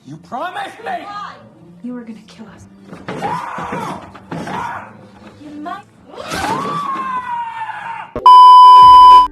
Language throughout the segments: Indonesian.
You promised me! You were gonna kill us. You might.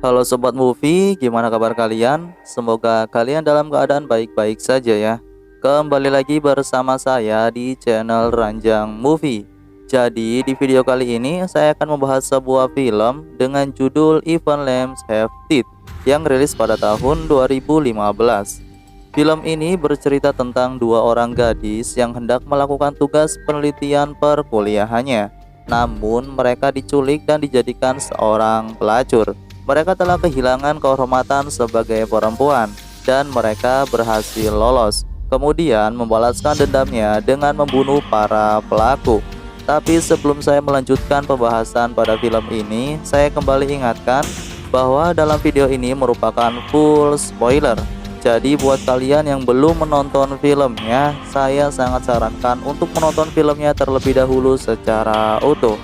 Halo Sobat Movie, gimana kabar kalian? Semoga kalian dalam keadaan baik-baik saja ya. Kembali lagi bersama saya di channel Ranjang Movie. Jadi di video kali ini saya akan membahas sebuah film dengan judul Even Lambs Have Teeth yang rilis pada tahun 2015. Film ini bercerita tentang dua orang gadis yang hendak melakukan tugas penelitian perkuliahannya. Namun mereka diculik dan dijadikan seorang pelacur. Mereka telah kehilangan kehormatan sebagai perempuan dan mereka berhasil lolos. Kemudian membalaskan dendamnya dengan membunuh para pelaku. Tapi sebelum saya melanjutkan pembahasan pada film ini, saya kembali ingatkan bahwa dalam video ini merupakan full spoiler. Jadi buat kalian yang belum menonton filmnya, saya sangat sarankan untuk menonton filmnya terlebih dahulu secara utuh.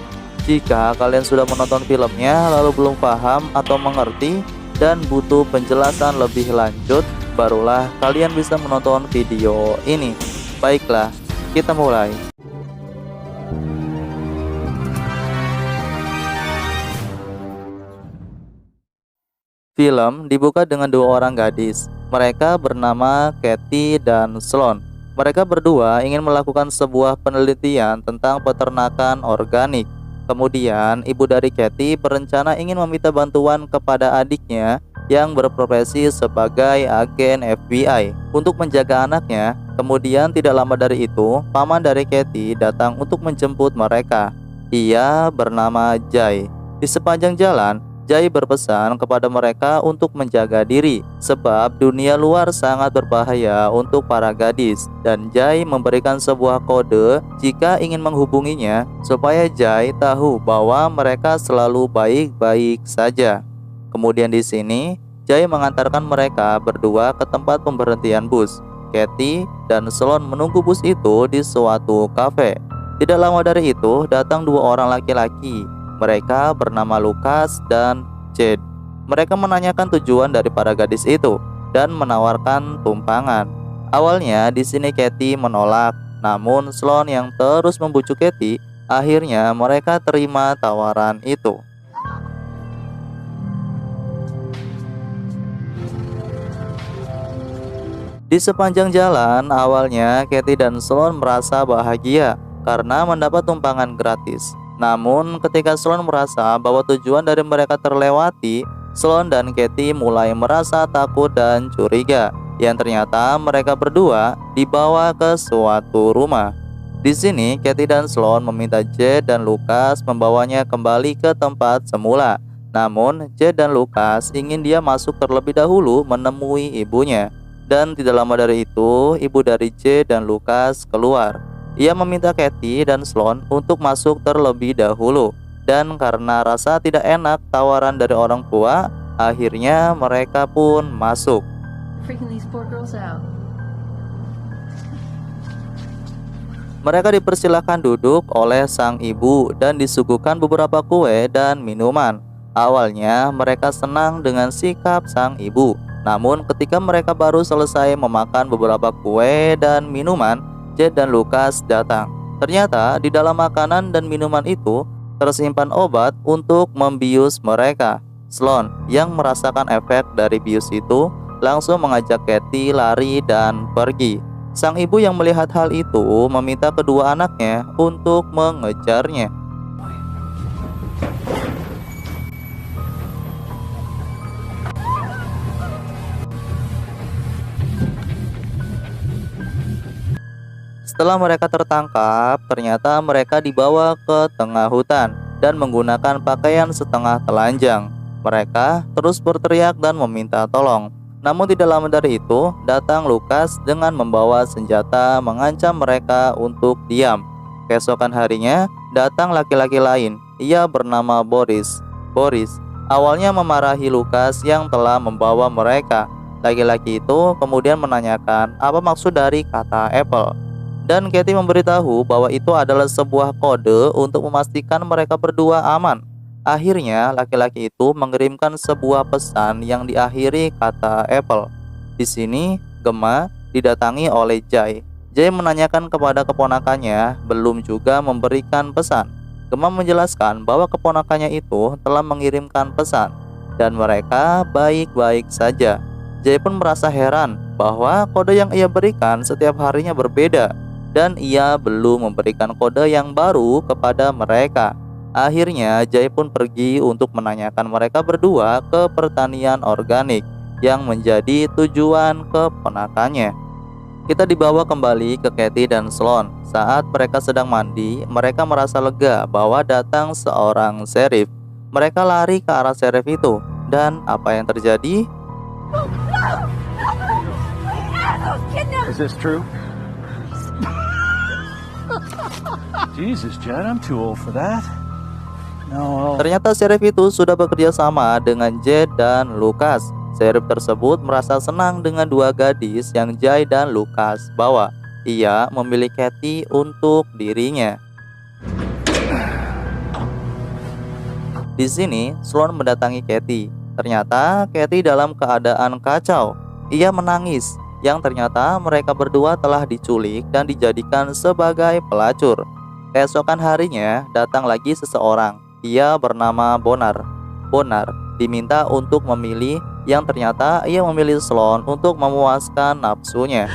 Jika kalian sudah menonton filmnya lalu belum paham atau mengerti dan butuh penjelasan lebih lanjut, barulah kalian bisa menonton video ini. Baiklah, kita mulai. Film dibuka dengan dua orang gadis. Mereka bernama Katie dan Sloan. Mereka berdua ingin melakukan sebuah penelitian tentang peternakan organik. Kemudian ibu dari Katie berencana ingin meminta bantuan kepada adiknya yang berprofesi sebagai agen FBI untuk menjaga anaknya. Kemudian tidak lama dari itu, paman dari Katie datang untuk menjemput mereka. Ia bernama Jay. Di sepanjang jalan, Jay berpesan kepada mereka untuk menjaga diri sebab dunia luar sangat berbahaya untuk para gadis, dan Jay memberikan sebuah kode jika ingin menghubunginya supaya Jay tahu bahwa mereka selalu baik-baik saja. Kemudian di sini Jay mengantarkan mereka berdua ke tempat pemberhentian bus. Katie dan Sloan menunggu bus itu di suatu kafe. Tidak lama dari itu datang dua orang laki-laki. Mereka bernama Lucas dan Jade. Mereka menanyakan tujuan dari para gadis itu dan menawarkan tumpangan. Awalnya di sini Katie menolak, namun Sloan yang terus membujuk Katie, akhirnya mereka terima tawaran itu. Di sepanjang jalan, awalnya Katie dan Sloan merasa bahagia karena mendapat tumpangan gratis. Namun ketika Sloan merasa bahwa tujuan dari mereka terlewati, Sloan dan Katie mulai merasa takut dan curiga. Yang ternyata mereka berdua dibawa ke suatu rumah. Di sini Katie dan Sloan meminta Jade dan Lucas membawanya kembali ke tempat semula. Namun Jade dan Lucas ingin dia masuk terlebih dahulu menemui ibunya. Dan tidak lama dari itu, ibu dari Jade dan Lucas keluar. Ia meminta Katie dan Sloan untuk masuk terlebih dahulu. Dan karena rasa tidak enak tawaran dari orang tua, akhirnya mereka pun masuk. Mereka dipersilahkan duduk oleh sang ibu dan disuguhkan beberapa kue dan minuman. Awalnya mereka senang dengan sikap sang ibu. Namun ketika mereka baru selesai memakan beberapa kue dan minuman, Jade dan Lucas datang. Ternyata di dalam makanan dan minuman itu tersimpan obat untuk membius mereka. Sloan yang merasakan efek dari bius itu langsung mengajak Katie lari dan pergi. Sang ibu yang melihat hal itu meminta kedua anaknya untuk mengejarnya. Setelah mereka tertangkap, ternyata mereka dibawa ke tengah hutan dan menggunakan pakaian setengah telanjang. Mereka terus berteriak dan meminta tolong. Namun tidak lama dari itu, datang Lucas dengan membawa senjata mengancam mereka untuk diam. Keesokan harinya, datang laki-laki lain. Ia bernama Boris. Boris awalnya memarahi Lucas yang telah membawa mereka. Laki-laki itu kemudian menanyakan apa maksud dari kata Apple. Dan Katie memberitahu bahwa itu adalah sebuah kode untuk memastikan mereka berdua aman. Akhirnya laki-laki itu mengirimkan sebuah pesan yang diakhiri kata Apple. Di sini Gemma didatangi oleh Jay. Jay menanyakan kepada keponakannya, belum juga memberikan pesan. Gemma menjelaskan bahwa keponakannya itu telah mengirimkan pesan dan mereka baik-baik saja. Jay pun merasa heran bahwa kode yang ia berikan setiap harinya berbeda dan ia belum memberikan kode yang baru kepada mereka. Akhirnya Jay pun pergi untuk menanyakan mereka berdua ke pertanian organik yang menjadi tujuan keponakannya. Kita dibawa kembali ke Kathy dan Sloan. Saat mereka sedang mandi, mereka merasa lega bahwa datang seorang sheriff. Mereka lari ke arah sheriff itu. Dan apa yang terjadi? Is this true? Jesus, Jed, I'm too old for that. No. Ternyata sheriff itu sudah bekerja sama dengan Jed dan Lucas. Sheriff tersebut merasa senang dengan dua gadis yang Jay dan Lucas bawa. Ia memilih Kathy untuk dirinya. Di sini, Sloan mendatangi Kathy. Ternyata Kathy dalam keadaan kacau. Ia menangis, yang ternyata mereka berdua telah diculik dan dijadikan sebagai pelacur. Keesokan harinya, datang lagi seseorang. Ia bernama Bonar. Bonar diminta untuk memilih, yang ternyata ia memilih Sloan untuk memuaskan nafsunya.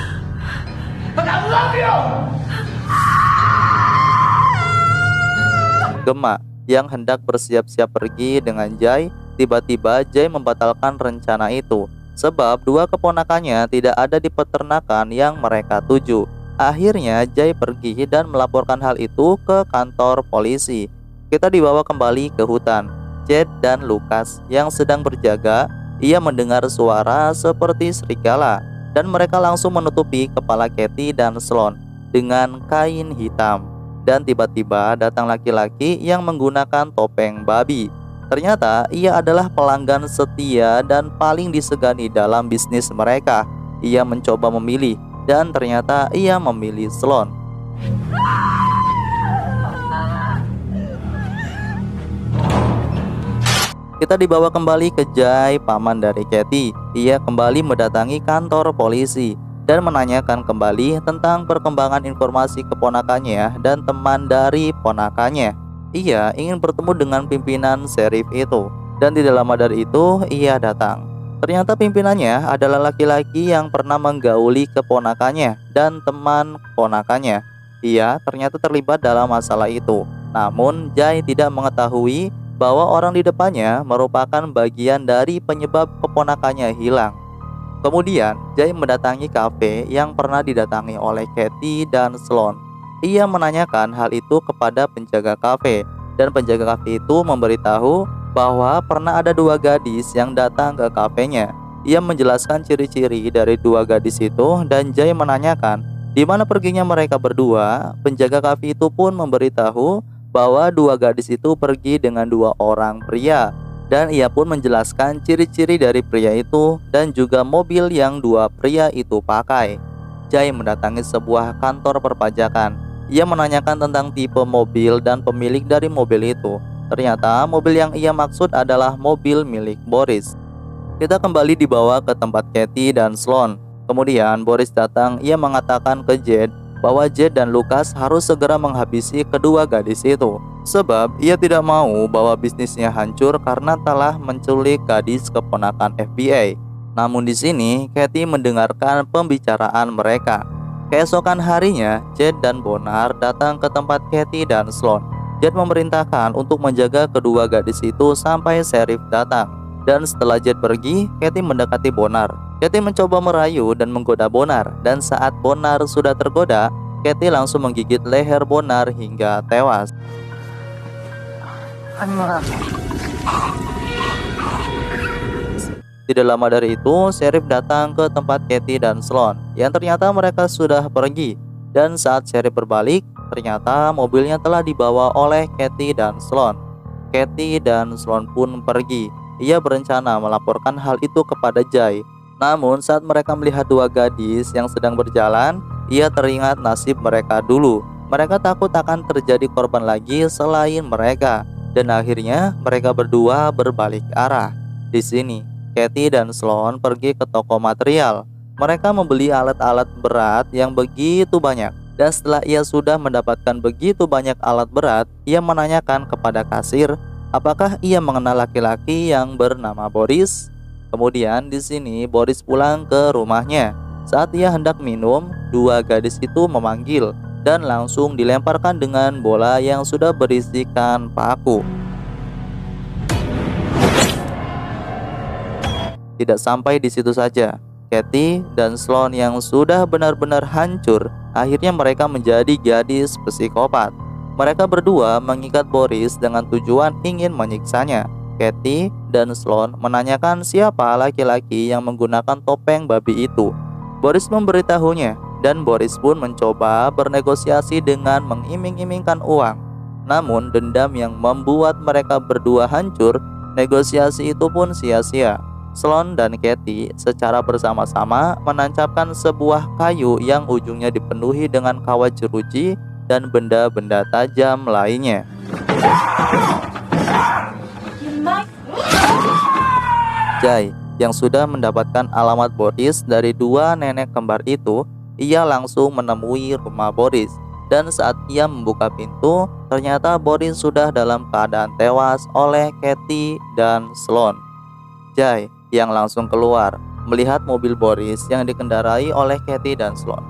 Gemma yang hendak bersiap-siap pergi dengan Jay, tiba-tiba Jay membatalkan rencana itu sebab dua keponakannya tidak ada di peternakan yang mereka tuju. Akhirnya Jay pergi dan melaporkan hal itu ke kantor polisi. Kita dibawa kembali ke hutan. Jed dan Lucas yang sedang berjaga, ia mendengar suara seperti serigala dan mereka langsung menutupi kepala Kathy dan Sloan dengan kain hitam. Dan tiba-tiba datang laki-laki yang menggunakan topeng babi. Ternyata ia adalah pelanggan setia dan paling disegani dalam bisnis mereka. Ia mencoba memilih dan ternyata ia memilih Sloan. Kita dibawa kembali ke Jay, paman dari Kathy. Ia kembali mendatangi kantor polisi dan menanyakan kembali tentang perkembangan informasi keponakannya dan teman dari ponakannya. Ia ingin bertemu dengan pimpinan sheriff itu, dan tidak lama dari itu ia datang. Ternyata pimpinannya adalah laki-laki yang pernah menggauli keponakannya dan teman ponakannya. Ia ternyata terlibat dalam masalah itu. Namun Jay tidak mengetahui bahwa orang di depannya merupakan bagian dari penyebab keponakannya hilang. Kemudian Jay mendatangi kafe yang pernah didatangi oleh Kathy dan Sloan. Ia menanyakan hal itu kepada penjaga kafe, dan penjaga kafe itu memberitahu bahwa pernah ada dua gadis yang datang ke kafenya. Ia menjelaskan ciri-ciri dari dua gadis itu dan Jay menanyakan di mana perginya mereka berdua. Penjaga kafe itu pun memberitahu bahwa dua gadis itu pergi dengan dua orang pria, dan ia pun menjelaskan ciri-ciri dari pria itu dan juga mobil yang dua pria itu pakai. Jay mendatangi sebuah kantor perpajakan. Ia menanyakan tentang tipe mobil dan pemilik dari mobil itu. Ternyata mobil yang ia maksud adalah mobil milik Boris. Kita kembali dibawa ke tempat Kathy dan Sloan. Kemudian Boris datang. Ia mengatakan ke Jed bahwa Jed dan Lucas harus segera menghabisi kedua gadis itu, sebab ia tidak mau bahwa bisnisnya hancur karena telah menculik gadis keponakan FBI. Namun di sini Kathy mendengarkan pembicaraan mereka. Keesokan harinya, Jed dan Bonar datang ke tempat Kathy dan Sloan. Jed memerintahkan untuk menjaga kedua gadis itu sampai sheriff datang. Dan setelah Jed pergi, Kathy mendekati Bonar. Kathy mencoba merayu dan menggoda Bonar, dan saat Bonar sudah tergoda, Kathy langsung menggigit leher Bonar hingga tewas. Tidak lama dari itu, sheriff datang ke tempat Kathy dan Sloan, yang ternyata mereka sudah pergi. Dan saat sheriff berbalik, ternyata mobilnya telah dibawa oleh Kathy dan Sloan. Kathy dan Sloan pun pergi. Ia berencana melaporkan hal itu kepada Jay. Namun saat mereka melihat dua gadis yang sedang berjalan, ia teringat nasib mereka dulu. Mereka takut akan terjadi korban lagi selain mereka. Dan akhirnya mereka berdua berbalik arah. Di sini Kathy dan Sloan pergi ke toko material. Mereka membeli alat-alat berat yang begitu banyak. Dan setelah ia sudah mendapatkan begitu banyak alat berat, ia menanyakan kepada kasir apakah ia mengenal laki-laki yang bernama Boris. Kemudian di sini Boris pulang ke rumahnya. Saat ia hendak minum, dua gadis itu memanggil dan langsung dilemparkan dengan bola yang sudah berisikan paku. Tidak sampai di situ saja, Katie dan Sloan yang sudah benar-benar hancur, akhirnya mereka menjadi gadis psikopat. Mereka berdua mengikat Boris dengan tujuan ingin menyiksanya. Katie dan Sloan menanyakan siapa laki-laki yang menggunakan topeng babi itu. Boris memberitahunya, dan Boris pun mencoba bernegosiasi dengan mengiming-imingkan uang. Namun dendam yang membuat mereka berdua hancur, negosiasi itu pun sia-sia. Sloan dan Katie secara bersama-sama menancapkan sebuah kayu yang ujungnya dipenuhi dengan kawat jeruji dan benda-benda tajam lainnya. Jay yang sudah mendapatkan alamat Boris dari dua nenek kembar itu, ia langsung menemui rumah Boris. Dan saat ia membuka pintu, ternyata Boris sudah dalam keadaan tewas oleh Katie dan Sloan. Jay yang langsung keluar melihat mobil Boris yang dikendarai oleh Katie dan Sloan.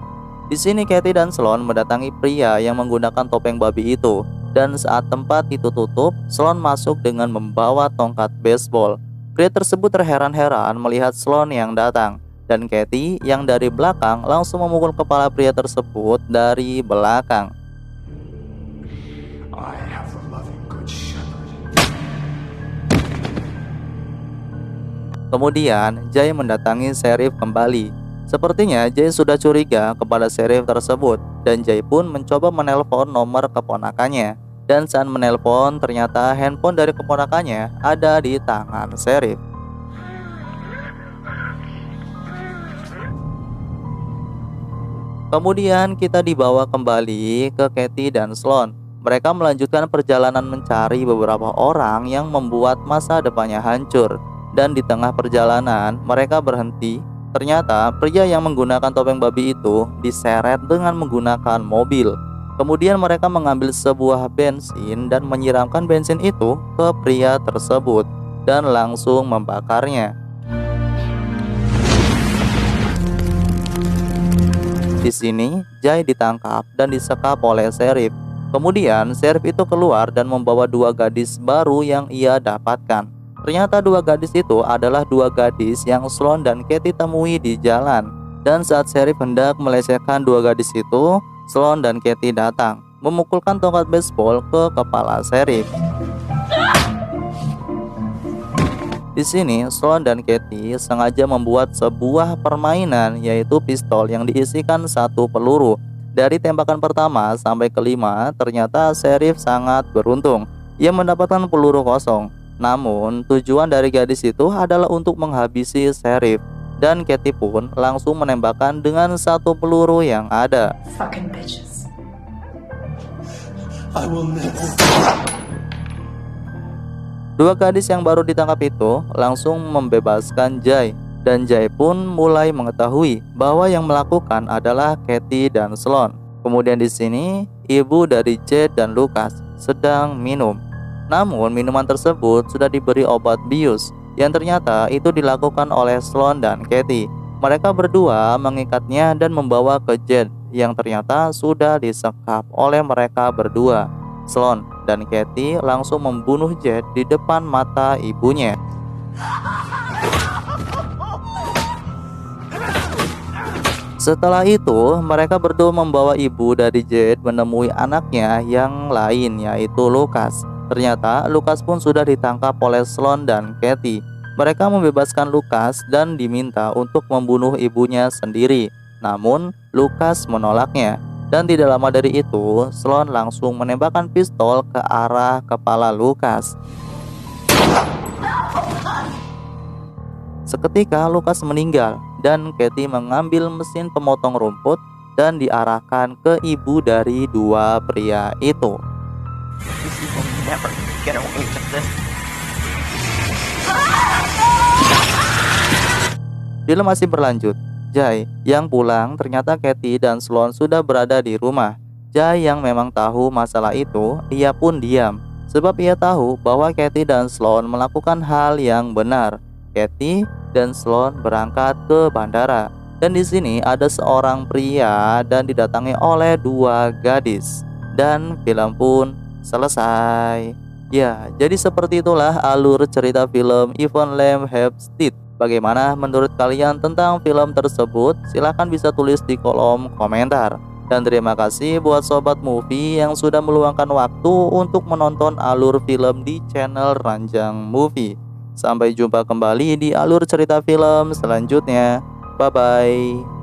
Di sini Katie dan Sloan mendatangi pria yang menggunakan topeng babi itu. Dan saat tempat itu tutup, Sloan masuk dengan membawa tongkat baseball. Pria tersebut terheran-heran melihat Sloan yang datang, dan Katie yang dari belakang langsung memukul kepala pria tersebut dari belakang. Kemudian Jay mendatangi sheriff kembali. Sepertinya Jay sudah curiga kepada sheriff tersebut, dan Jay pun mencoba menelpon nomor keponakannya. Dan saat menelpon, ternyata handphone dari keponakannya ada di tangan sheriff. Kemudian kita dibawa kembali ke Katie dan Sloan. Mereka melanjutkan perjalanan mencari beberapa orang yang membuat masa depannya hancur. Dan di tengah perjalanan mereka berhenti. Ternyata pria yang menggunakan topeng babi itu diseret dengan menggunakan mobil. Kemudian mereka mengambil sebuah bensin dan menyiramkan bensin itu ke pria tersebut dan langsung membakarnya. Di sini Jay ditangkap dan disekap oleh sheriff. Kemudian sheriff itu keluar dan membawa dua gadis baru yang ia dapatkan. Ternyata dua gadis itu adalah dua gadis yang Sloan dan Katie temui di jalan. Dan saat sheriff hendak melecehkan dua gadis itu, Sloan dan Katie datang, memukulkan tongkat baseball ke kepala sheriff. Di sini, Sloan dan Katie sengaja membuat sebuah permainan, yaitu pistol yang diisikan satu peluru. Dari tembakan pertama sampai kelima, ternyata sheriff sangat beruntung. Ia mendapatkan peluru kosong. Namun, tujuan dari gadis itu adalah untuk menghabisi sheriff. Dan Katie pun langsung menembakkan dengan satu peluru yang ada. Fucking bitches. I will never. Dua gadis yang baru ditangkap itu langsung membebaskan Jay. Dan Jay pun mulai mengetahui bahwa yang melakukan adalah Katie dan Sloan. Kemudian di sini, ibu dari Jade dan Lucas sedang minum. Namun minuman tersebut sudah diberi obat bius, yang ternyata itu dilakukan oleh Sloan dan Katie. Mereka berdua mengikatnya dan membawa ke Jade, yang ternyata sudah disekap oleh mereka berdua. Sloan dan Katie langsung membunuh Jade di depan mata ibunya. Setelah itu, mereka berdua membawa ibu dari Jade menemui anaknya yang lain, yaitu Lucas. Ternyata Lucas pun sudah ditangkap oleh Sloan dan Katie. Mereka membebaskan Lucas dan diminta untuk membunuh ibunya sendiri. Namun Lucas menolaknya. Dan tidak lama dari itu, Sloan langsung menembakkan pistol ke arah kepala Lucas. Seketika Lucas meninggal dan Katie mengambil mesin pemotong rumput dan diarahkan ke ibu dari dua pria itu. Film masih berlanjut. Jay. Yang pulang ternyata Kathy dan Sloan sudah berada di rumah. Jay yang memang tahu masalah itu, ia pun diam. Sebab ia tahu bahwa Kathy dan Sloan melakukan hal yang benar. Kathy dan Sloan berangkat ke bandara. Dan di sini ada seorang pria dan didatangi oleh dua gadis. Dan film pun selesai. Ya, jadi seperti itulah alur cerita film Even Lamb Hempstead. Bagaimana menurut kalian tentang film tersebut? Silahkan bisa tulis di kolom komentar. Dan terima kasih buat Sobat Movie yang sudah meluangkan waktu untuk menonton alur film di channel Ranjang Movie. Sampai jumpa kembali di alur cerita film selanjutnya. Bye-bye.